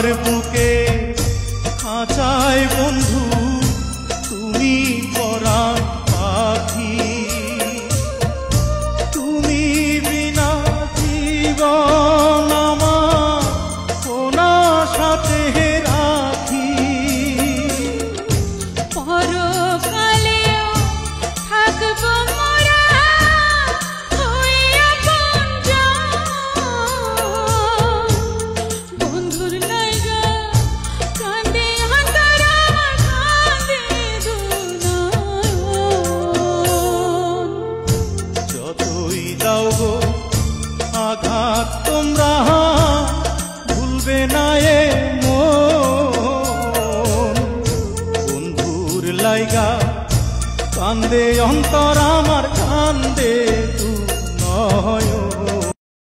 আমার বুকে খাঁচায় বন্ধু তুমি পরাণ পাখি, তুমি বিনা জীবন আমার কোনা সাথে রাখি। পরকালেও থাকবো মোরা হইয়া পঞ্জন, বন্ধুর লাইগা কান্দে অন্তরা কান্দে দুনয়ন। যতই দাও গো আঘাত তোমরা ভুলবে না এ মন, বন্ধুর লাইগা কান্দে অন্তরা